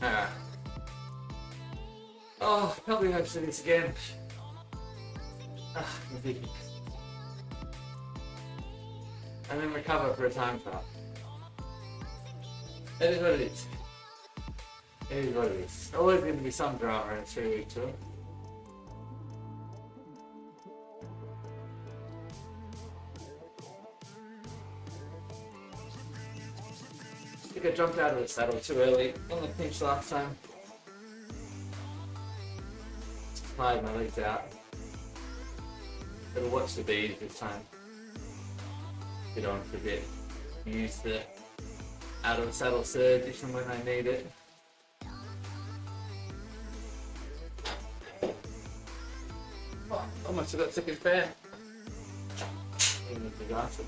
Alright. Oh, can't believe I have to do this again. Ridiculous. And then recover for a time trial. It is what it is. It is what it is. Always going to be some drama in a 3-week tour. I think I jumped out of the saddle too early on the pinch last time. Tired my legs out. Better watch the bees this time. Get on for a bit. Use the out of the saddle surge if and when I need it. Oh, almost forgot second pair. Even with the glasses.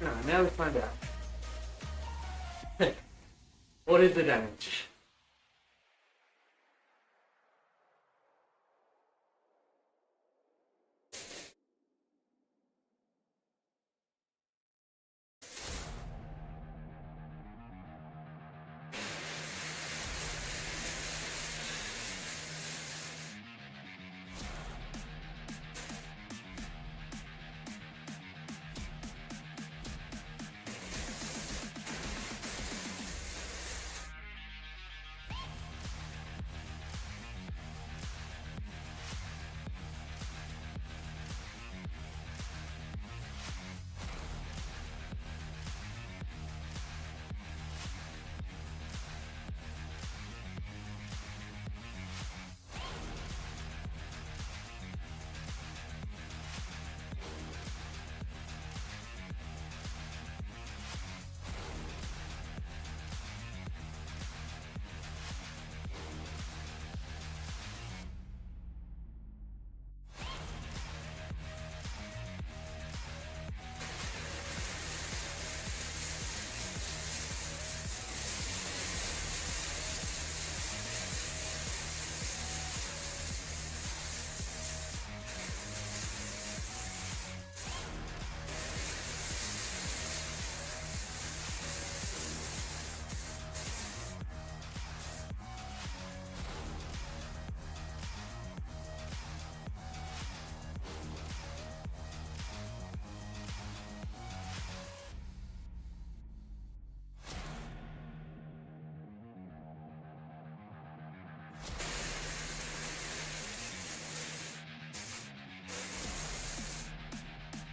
No, now we find out. What is the damage?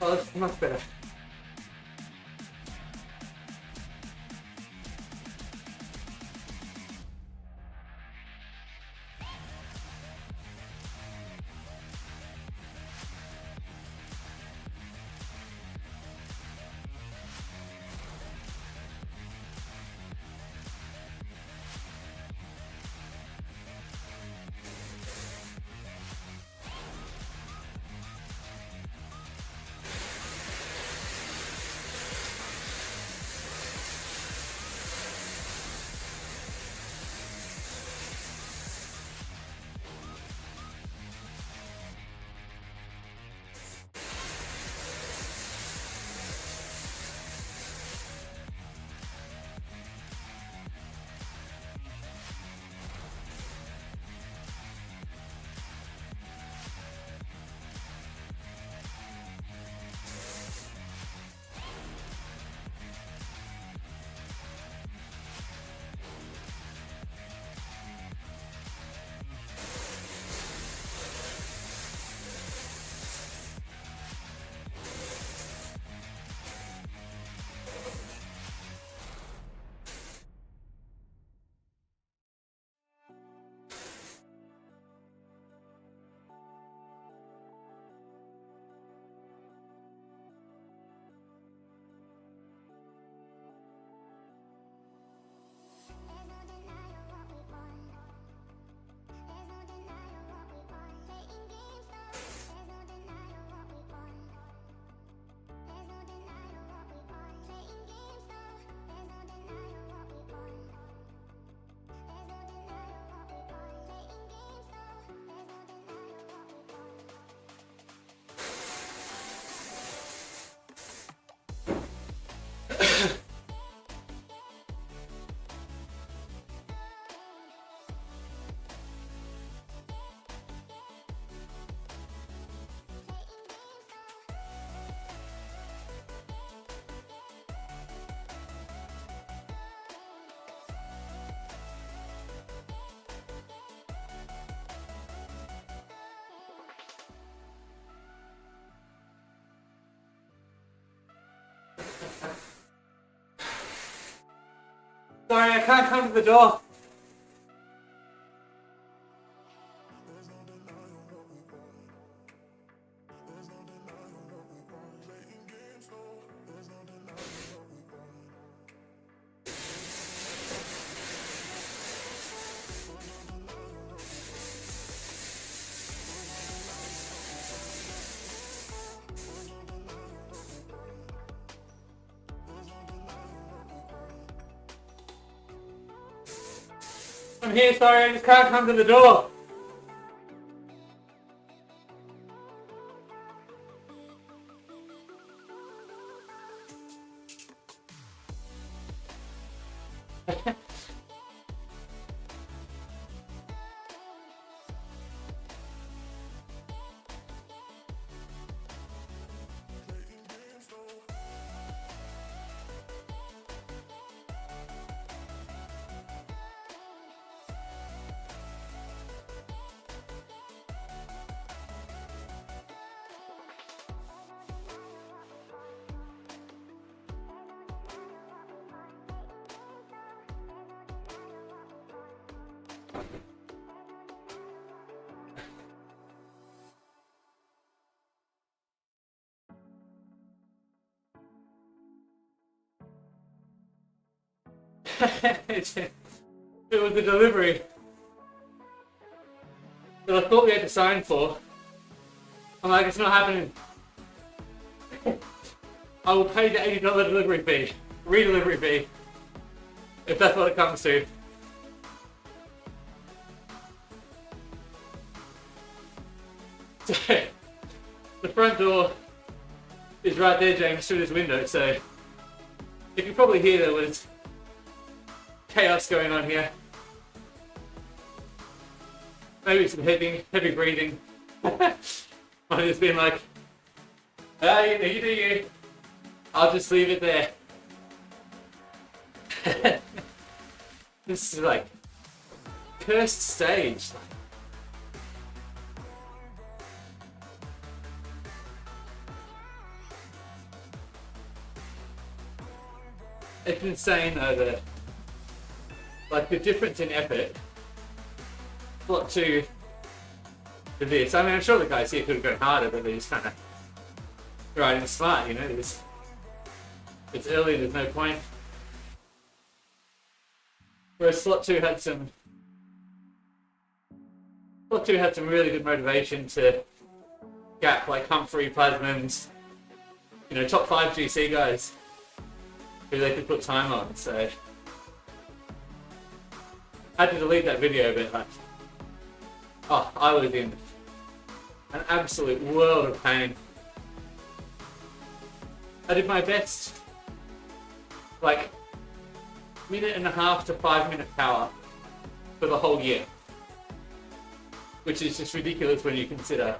Oh, that's much better. Sorry, I can't come to the door. I'm here, sorry, I just can't come to the door. It was a delivery that I thought we had to sign for. I'm like, it's not happening. I will pay the $80 delivery fee, re-delivery fee, if that's what it comes to. So, the front door is right there, James, through this window, so you can probably hear there was chaos going on here. Maybe some heavy breathing. Might have just been like, hey, you do you. I'll just leave it there. This is like cursed stage. It's insane though that like the difference in effort. What to this? I mean, I'm sure the guys here could have gone harder, but they're just kind of riding smart, you know. It's early, there's no point. Whereas slot two had some really good motivation to gap like Humphrey, Plasmans, you know, top 5 GC guys who they could put time on. So I had to delete that video, but like, oh, I was in an absolute world of pain. I did my best, like, 1.5 to 5 minute power for the whole year, which is just ridiculous when you consider,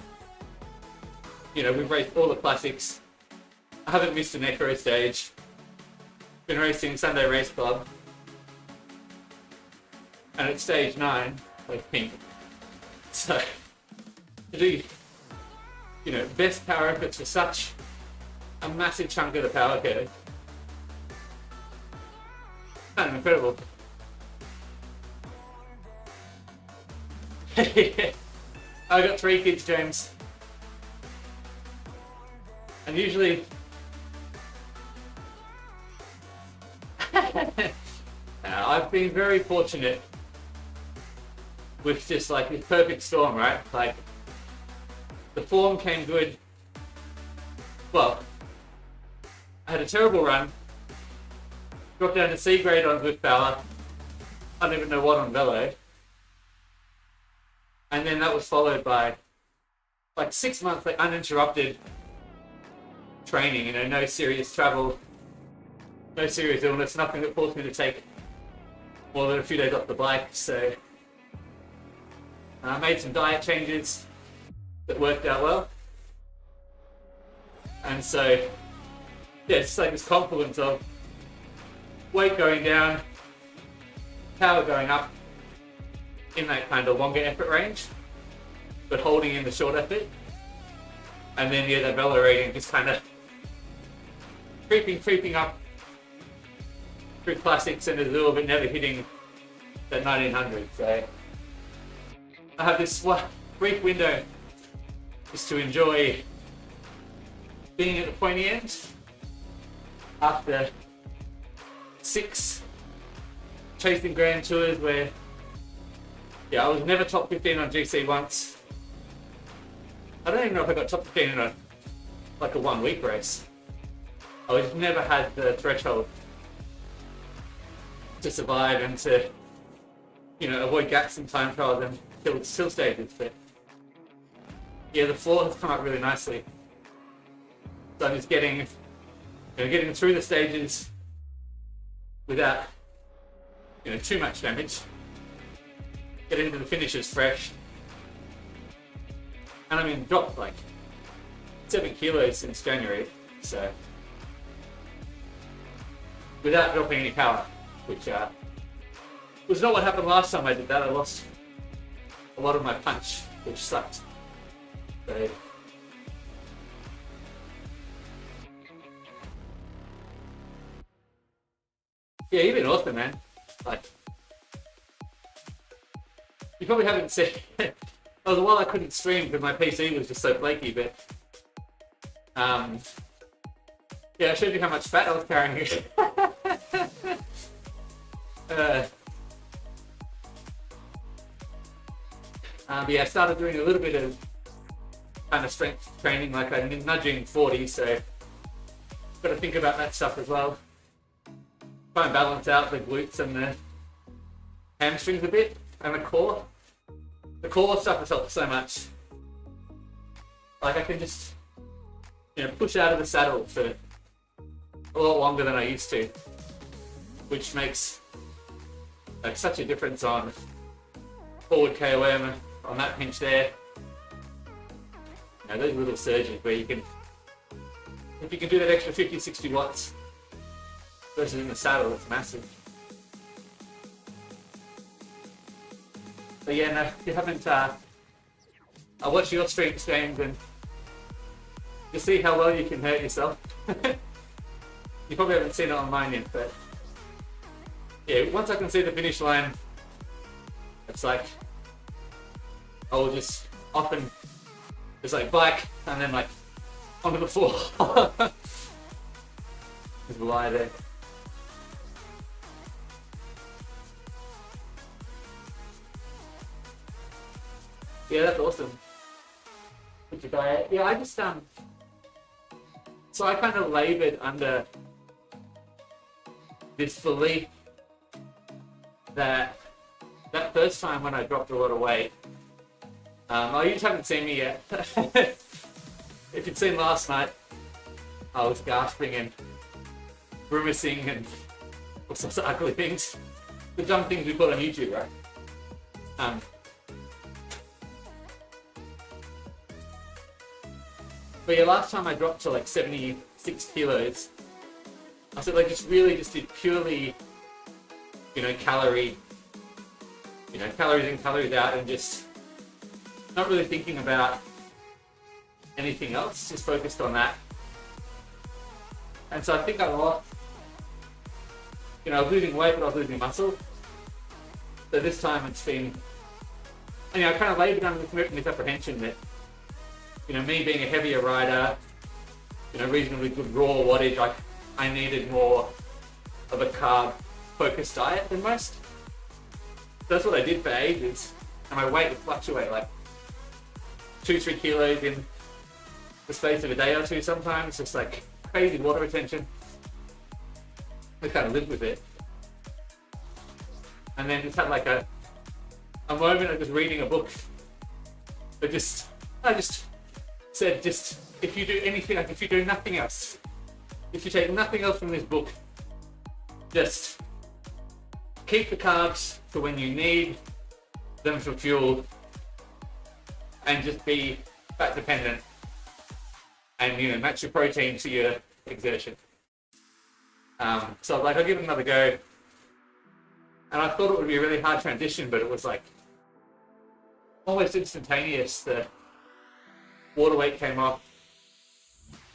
you know, we've raced all the classics. I haven't missed an ECRO stage. Been racing Sunday Race Club, and it's stage 9, like pink. So, to do, you know, best power efforts for such a massive chunk of the power curve, kind of incredible. I got 3 kids, James, and usually I've been very fortunate with just like this perfect storm, right? Like the form came good. Well, I had a terrible run, dropped down to C grade on good power, I don't even know what on velo, and then that was followed by like 6 months like uninterrupted training, you know, no serious travel, no serious illness, nothing that forced me to take more than a few days off the bike. So I made some diet changes that worked out well. And so, yeah, it's like this confluence of weight going down, power going up in that kind of longer effort range, but holding in the short effort. And then, yeah, that velo rating just kind of creeping up through classics and Azul, but never hitting that 1900. So I have this brief window just to enjoy being at the pointy end after 6 chasing grand tours where, yeah, I was never top 15 on GC once. I don't even know if I got top 15 in a 1 week race. I just never had the threshold to survive and to, avoid gaps in time trials and hill stages. But yeah, the floor has come up really nicely. So I'm just getting through the stages without too much damage. Getting into the finishes fresh. And I mean, dropped like 7 kilos since January, so without dropping any power, which was not what happened last time I did that. I lost a lot of my punch, which sucked. So yeah, you've been awesome, man. Like, you probably haven't seen. There was a while I couldn't stream because my PC was just so flaky, but yeah, I showed you how much fat I was carrying. Yeah, I started doing a little bit of kind of strength training, like I'm nudging 40, so got to think about that stuff as well. Try and balance out the glutes and the hamstrings a bit, and the core. The core stuff has helped so much. Like I can just, push out of the saddle for a lot longer than I used to, which makes like such a difference on forward KOM, on that pinch there. Those little surges where you can, if you can do that extra 50, 60 watts versus in the saddle, it's massive. But yeah, no, if you haven't, I watch your streams, James, and you see how well you can hurt yourself. You probably haven't seen it on mine yet, but yeah, once I can see the finish line, it's like I will just often just like bike and then like onto the floor. Just lie there. Yeah, that's awesome. Good diet. Yeah, I just so I kind of laboured under this belief that first time when I dropped a lot of weight, you just haven't seen me yet. If you'd seen last night, I was gasping and grimacing and all sorts of ugly things. The dumb things we put on YouTube, right? But yeah, last time I dropped to like 76 kilos, I said like just did purely, calories in, calories out, and just not really thinking about anything else, just focused on that. And so I think I lost, I was losing weight, but I was losing muscle. So this time it's been, I kind of laboured under this misapprehension that, me being a heavier rider, reasonably good raw wattage, I needed more of a carb-focused diet than most. So that's what I did for ages, and my weight would fluctuate like 2-3 kilos in the space of a day or two sometimes, just like crazy water retention. I kind of lived with it. And then just had like a moment of just reading a book. I just said, if you do anything, like if you do nothing else, if you take nothing else from this book, just keep the carbs for when you need them for fuel, and just be fat dependent, and match your protein to your exertion. So like I'll give it another go, and I thought it would be a really hard transition, but it was like almost instantaneous. The water weight came off,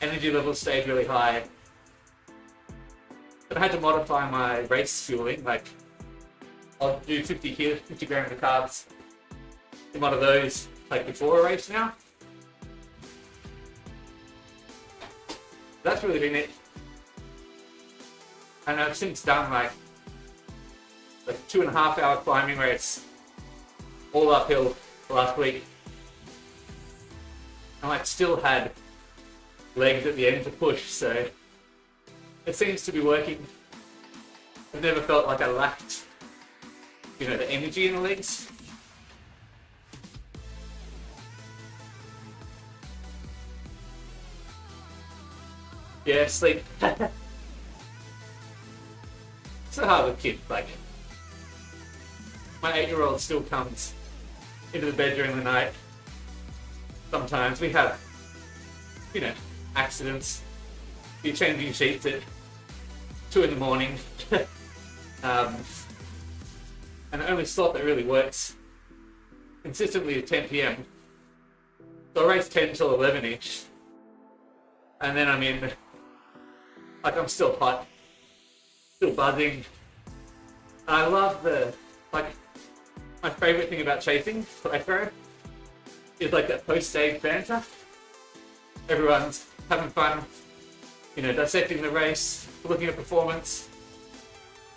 energy levels stayed really high, but I had to modify my race fueling. Like I'll do 50 grams of carbs in one of those like before a race now. That's really been it. And I've since done like 2.5 hour climbing race, all uphill last week. And still had legs at the end to push, so it seems to be working. I've never felt like I lacked you know, the energy in the legs. Yeah, sleep. So hard with kids, like, my 8-year-old still comes into the bed during the night. Sometimes we have, you know, accidents. You're changing sheets at 2 in the morning. And the only slot that really works consistently is 10 p.m. So I race 10 till 11-ish. And then I'm in, like, I'm still hot, still buzzing. And I love like, my favourite thing about chasing for ECRO is like that post-stage banter. Everyone's having fun, you know, dissecting the race, looking at performance.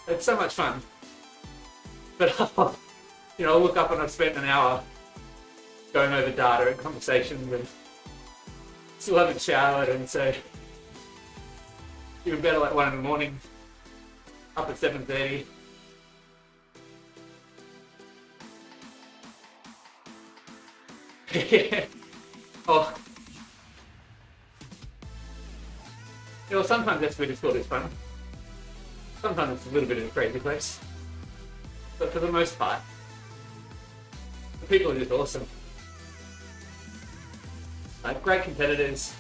It's so much fun. But, you know, I'll look up and I've spent an hour going over data and conversations and still haven't showered, and so even better, like 1 in the morning, up at 7:30. Yeah. Oh. You know, sometimes that's really sport is fun. Sometimes it's a little bit of a crazy place. But for the most part, the people are just awesome. Like, great competitors,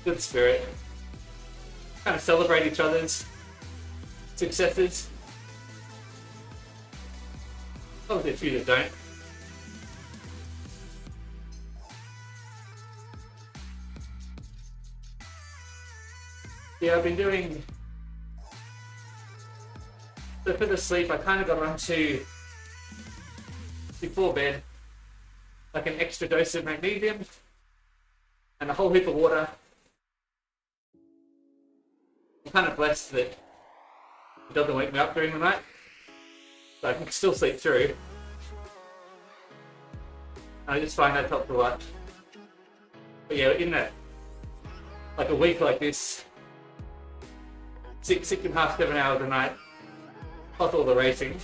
good spirit, kind of celebrate each other's successes. Obviously a few that don't. Yeah, I've been doing, so for the sleep, I kind of got onto, before bed, like an extra dose of magnesium and a whole heap of water. I'm kind of blessed that it doesn't wake me up during the night, so I can still sleep through. And I just find that helps a lot. But yeah, in that, like a week like this, 6.5, 7 hours a night, plus all the racing,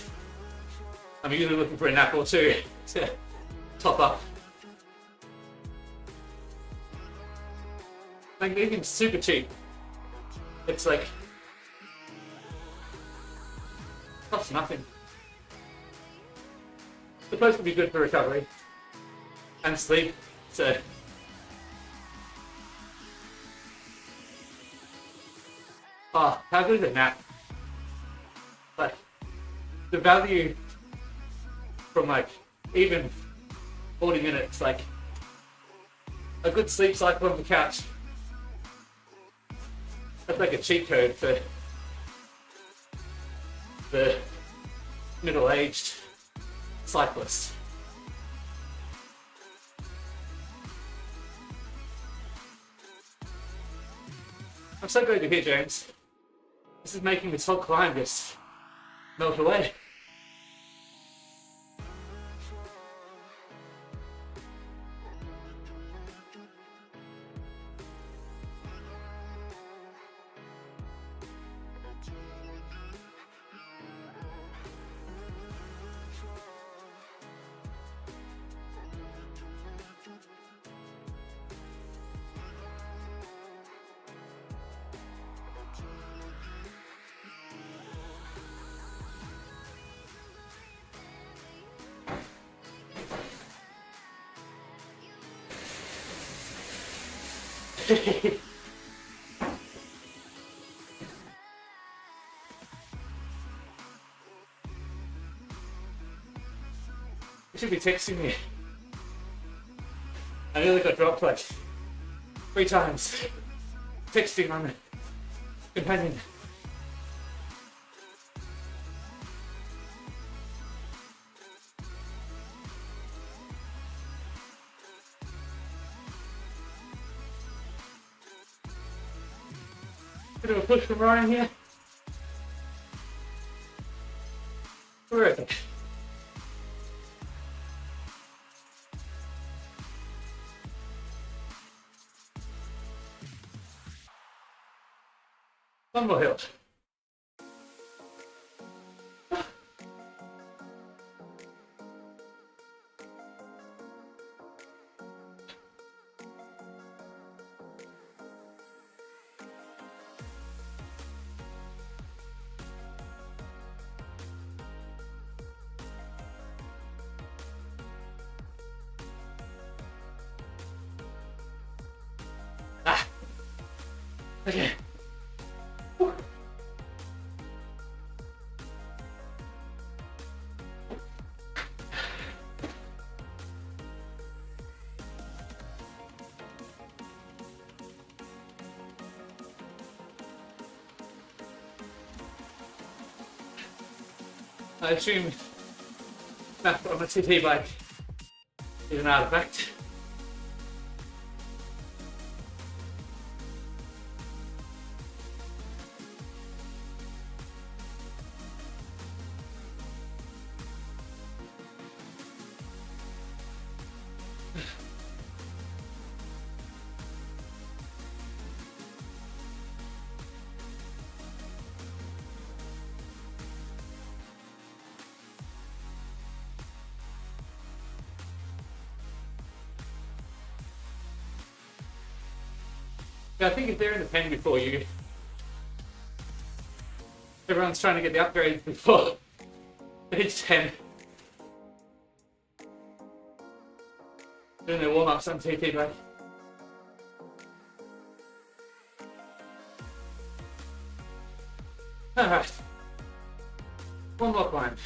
I'm usually looking for a nap or two to top up. Magnesium's super cheap. It's like, costs nothing. It's supposed to be good for recovery and sleep, so oh, how good is a nap? Like, the value from like even 40 minutes, like a good sleep cycle on the couch. That's like a cheat code for the middle-aged cyclist. I'm so glad you're here, James. This is making this whole climb just melt away. You should be texting me. I nearly got dropped like 3 times. Texting on the companion. Bit of a push from Ryan here. Terrific. One more hill. Okay. I assume that on a TT bike is an artifact. I think if they're in the pen before you, everyone's trying to get the upgrade before age 10. Doing their warm-ups on TT bike. Alright. One more climb.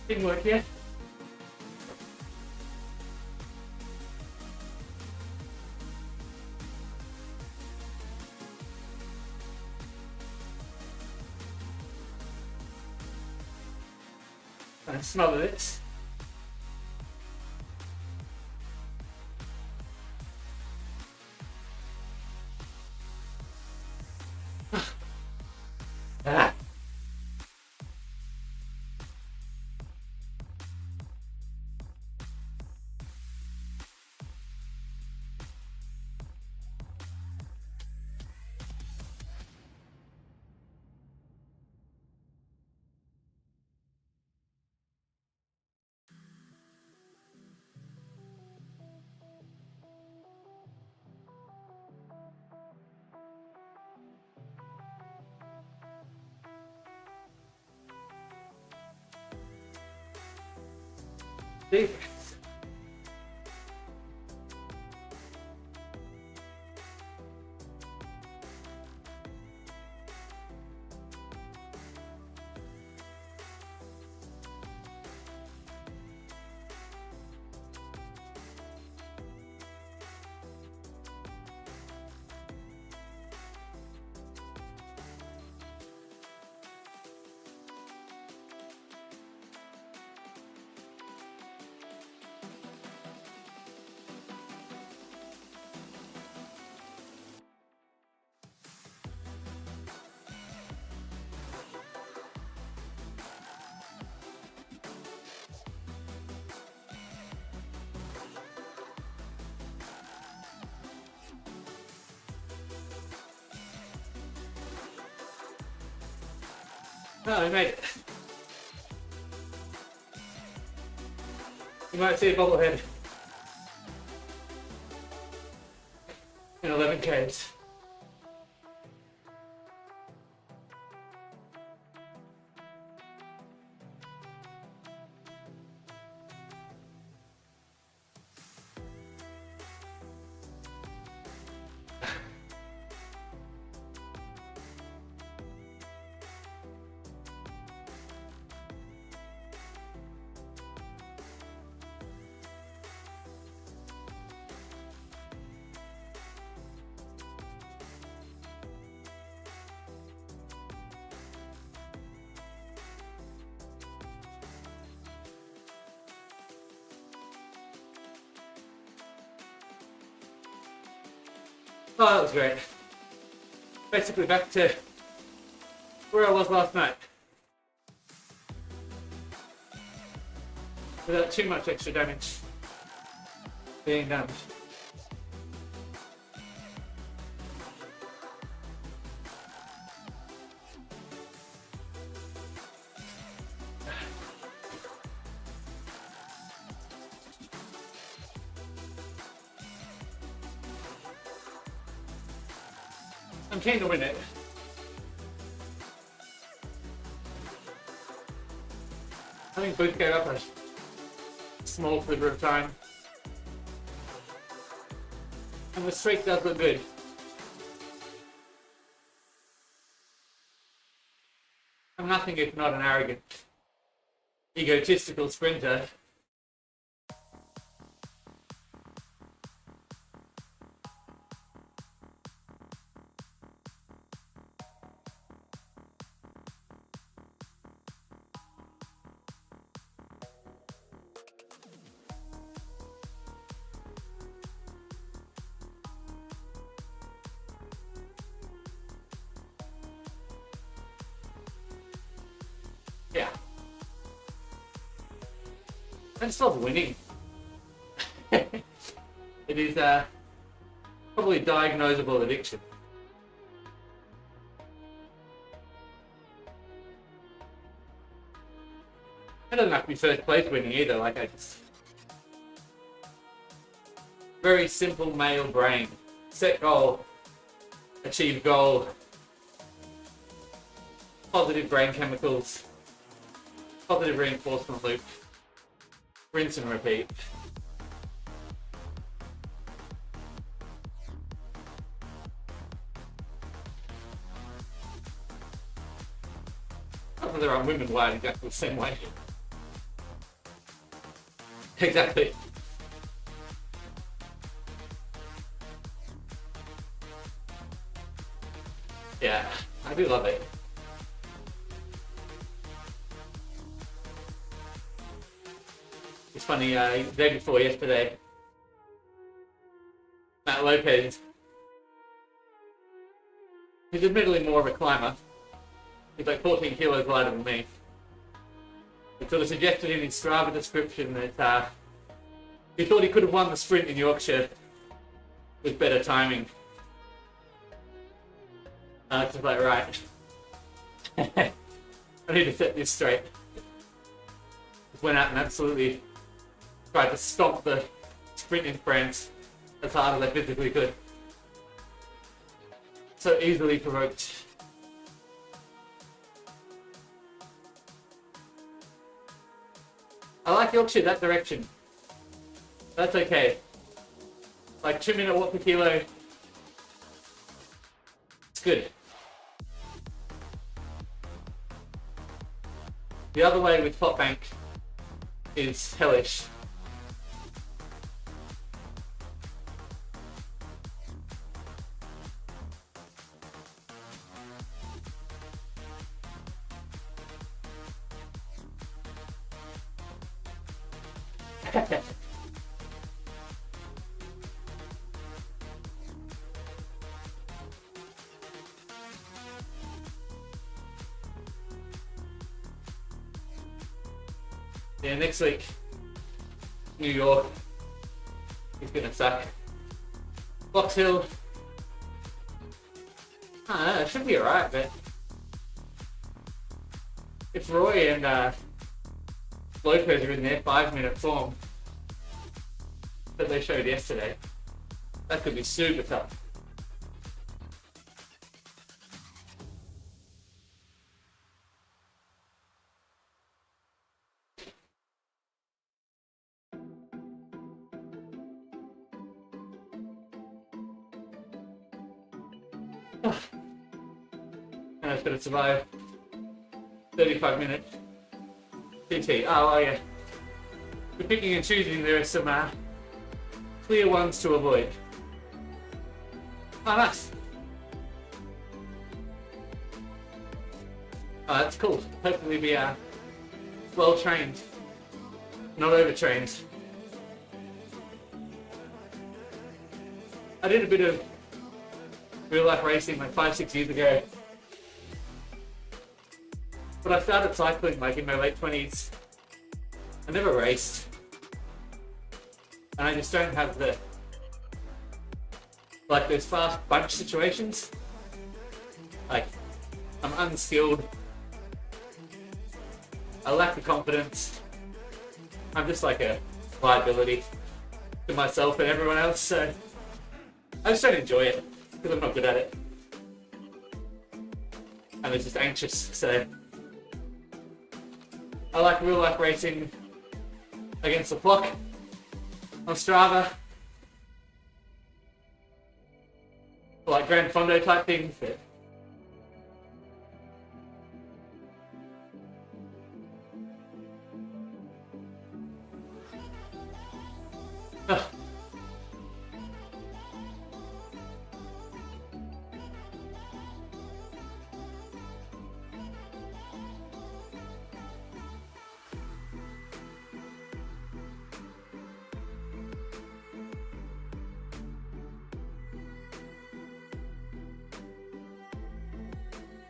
Didn't work yet. And smother this. Ah. Deep breaths. Oh, I made it. You might see a bobblehead in 11 Ks. Oh, that was great. basically back to where I was last night. Without too much extra damage being done. I'm keen to win it. I think Booth gave up a small sliver of time. And the streak does look good. I'm nothing if not an arrogant, egotistical sprinter. Yeah. I just love winning. It is probably a diagnosable addiction. It doesn't have to be first place winning either, like I just... Very simple male brain. Set goal, achieve goal, positive brain chemicals, positive reinforcement loop, rinse and repeat. Not that there are women wired exactly the same way. Exactly. Yeah, I do love it. It's funny, the day before yesterday, Matt Lopez, he's admittedly more of a climber. He's like 14 kilos lighter than me. He sort of suggested in his Strava description that he thought he could have won the sprint in Yorkshire with better timing. It's just like, right. I need to set this straight. Just went out and absolutely tried to stop the sprint in France as hard as I physically could. So easily provoked. I like Yorkshire that direction. That's okay. Like 2-minute walk per kilo. It's good. The other way with Flat Bank is hellish. Yeah, next week, New York is gonna suck. Box Hill, I don't know, it should be alright, but if Roy and Lopez are in their 5-minute form that they showed yesterday, that could be super tough. And it's going to survive 35 minutes. PT. Oh yeah. We're picking and choosing. There are some clear ones to avoid. Oh, nice. Oh, that's cool. Hopefully we are well trained, not overtrained. I did a bit of real life racing like 5-6 years ago. But I started cycling like in my late 20s. I never raced. And I just don't have the, like those fast bunch situations. Like, I'm unskilled. I lack the confidence. I'm just like a liability to myself and everyone else, so I just don't enjoy it because I'm not good at it. And I'm just anxious, so I like real life racing against the clock on Strava. Like Grand Fondo type things. But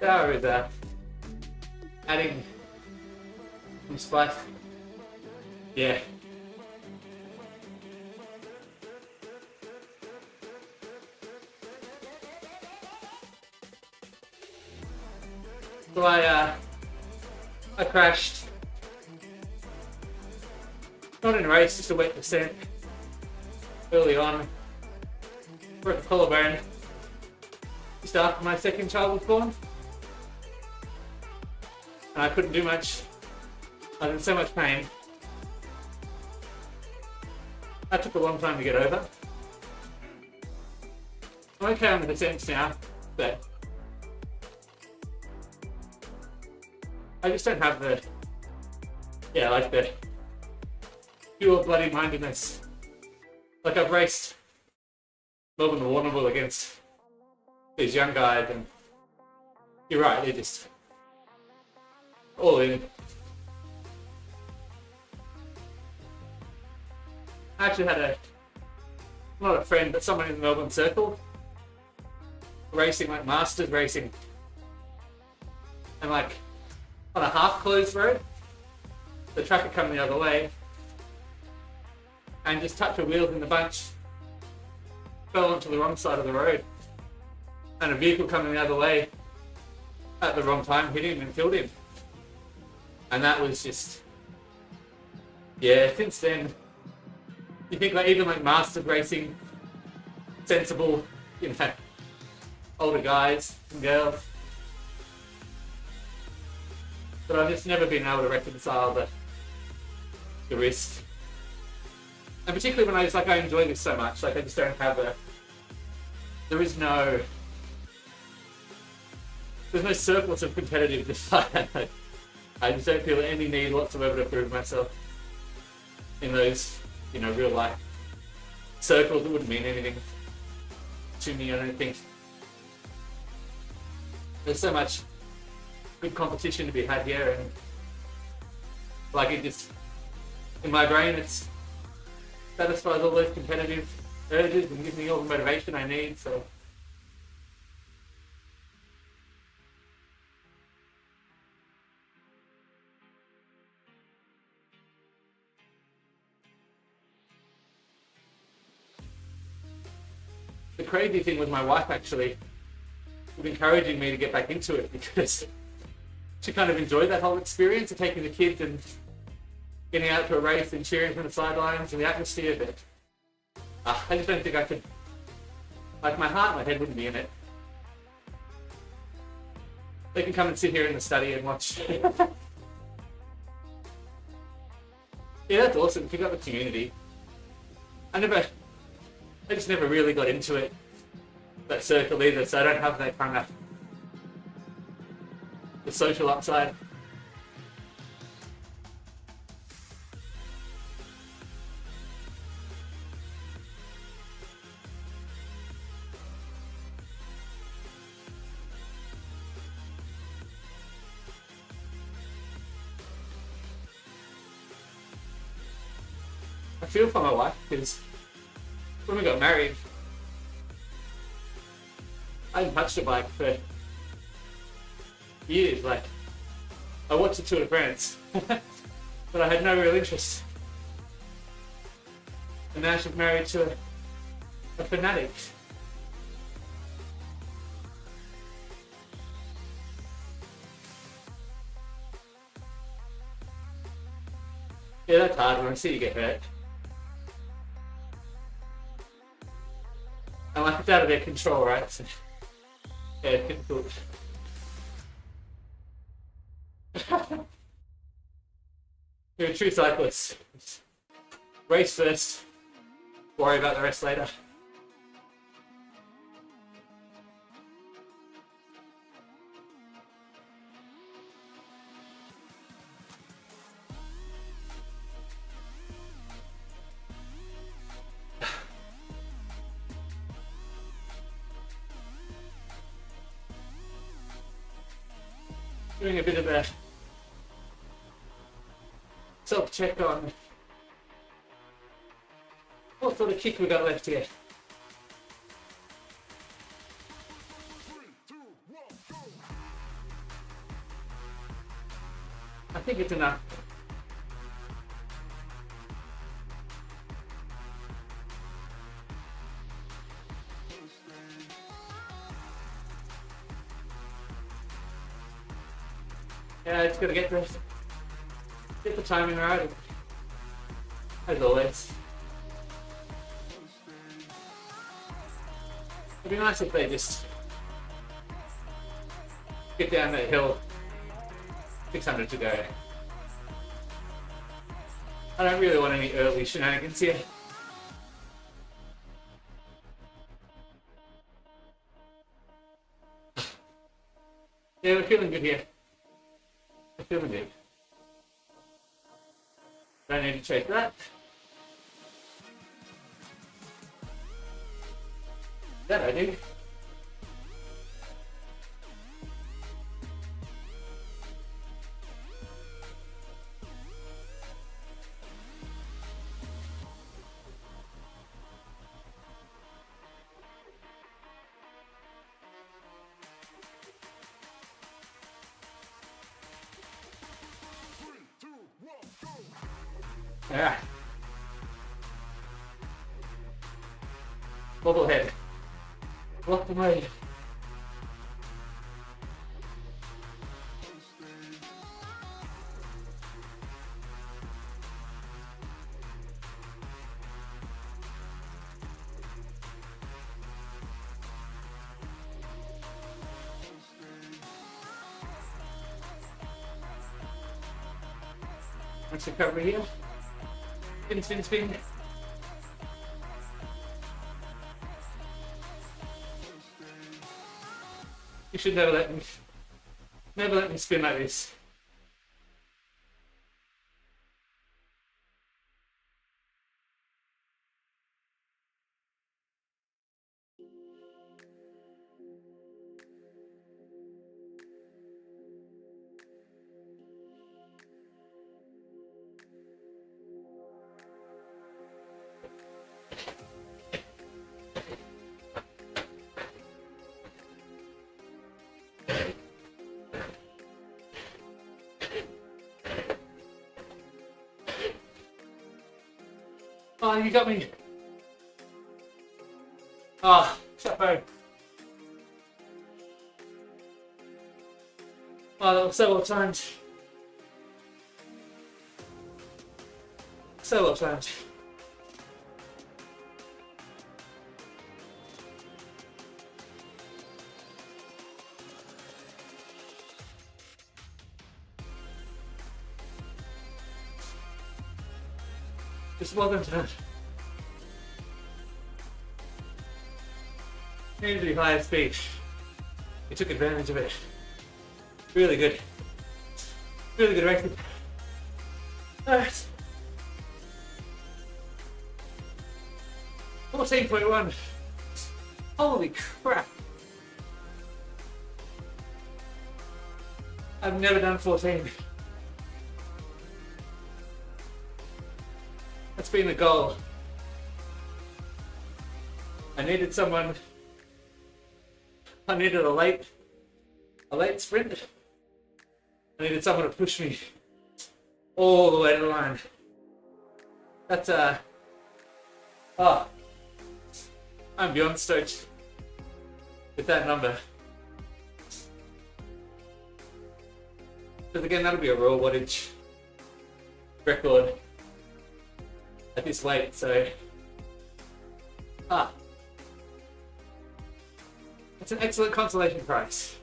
Sour is adding some spice. Yeah. So I crashed. Not in a race, just a wet descent. Early on. Broke a collarbone. Just after my second child was born. And I couldn't do much. I was in so much pain. That took a long time to get over. I'm okay on the descents now, but I just don't have the, like the pure bloody mindedness. Like I've raced Melbourne to Warrnambool against these young guys, and you're right, they're just all in. I actually had not a friend, but someone in the Melbourne circle racing, like masters racing, and like on a half closed road, the truck had come the other way and just touched the wheels in the bunch, fell onto the wrong side of the road, and a vehicle coming the other way at the wrong time hit him and killed him. And that was just, since then, you think like even like masters racing, sensible, older guys and girls. But I've just never been able to reconcile the risk. And particularly when I enjoy this so much, like I just don't have there's no surplus of competitiveness. I just don't feel any need whatsoever to prove myself in those, real life circles. It wouldn't mean anything to me, I don't think. There's so much good competition to be had here, and like it just, in my brain, it's satisfies all those competitive urges and gives me all the motivation I need, so. The crazy thing with my wife actually was encouraging me to get back into it, because she kind of enjoyed that whole experience of taking the kids and getting out to a race and cheering from the sidelines and the atmosphere, but I just don't think I could, like my heart and my head wouldn't be in it. They can come and sit here in the study and watch. Yeah, that's awesome. Pick up the community. I just never really got into it, that circle either, so I don't have that kind of the social upside. I feel for my wife, because when we got married, I haven't touched a bike for years. Like, I watched the Tour de France, but I had no real interest. And now she's married to a fanatic. Yeah, that's hard when I see you get hurt. And like, it's out of their control, right? So, yeah, it's difficult. You're a true cyclist. Race first, worry about the rest later. Doing a bit of a self-check on what sort of kick we got left here. I think it's enough. Yeah, just gotta get the timing right, as always. It'd be nice if they just get down that hill, 600 to go. I don't really want any early shenanigans here. Yeah, we're feeling good here. We're feeling good. Don't need to check that. That I do. Yeah. Bobblehead. Block the way. Let's recover here. Spin, spin, spin. You should never let me spin like this. Oh, you got me. Ah, chapeau. Oh, that was so well timed. So well timed. Just well done. Needed to be high speed. You took advantage of it. Really good. Really good record. Alright. 14.1. Holy crap. I've never done 14. That's been the goal. I needed someone I needed a late sprint. I needed someone to push me all the way to the line. That's I'm beyond stoked with that number. Because again, that'll be a raw wattage record at this weight, so it's an excellent consolation prize.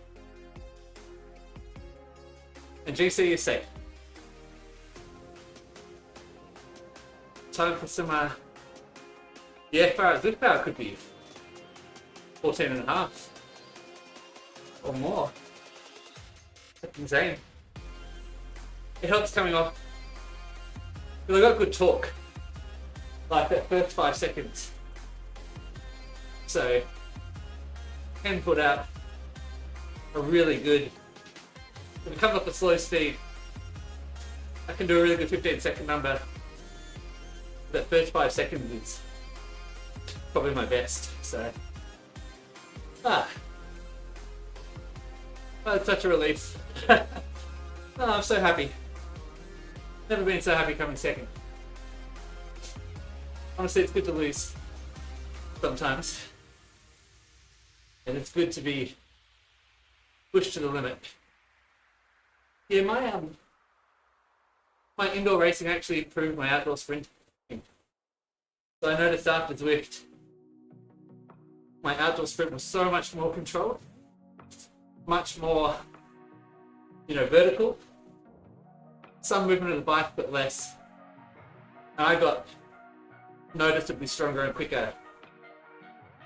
And GC is safe. Time for some Farah's lift power could be 14.5 or more. That's insane. It helps coming off because I got good torque, like that first 5 seconds. So can put out a really good, if it comes off a slow speed, I can do a really good 15-second number. That first 5 seconds is probably my best, so it's such a relief. I'm so happy. Never been so happy coming second. Honestly, it's good to lose sometimes, and it's good to be pushed to the limit. Yeah, my indoor racing actually improved my outdoor sprint. So I noticed after Zwift, my outdoor sprint was so much more controlled, much more, vertical. Some movement of the bike, but less. And I got noticeably stronger and quicker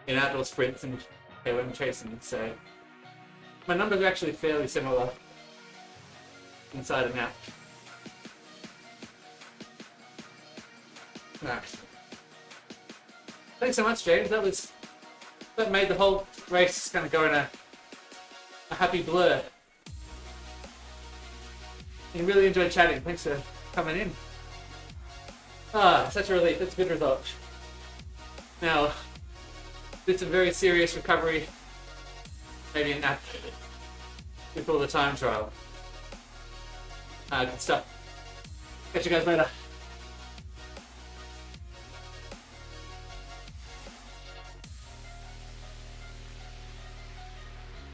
in outdoor sprints and when chasing. So my numbers are actually fairly similar inside and out. Nice. Thanks so much, James. That made the whole race kind of go in a happy blur. And really enjoyed chatting. Thanks for coming in. Such a relief. That's a good result. Now, did some very serious recovery, maybe a nap before the time trial. Good stuff. Catch you guys later.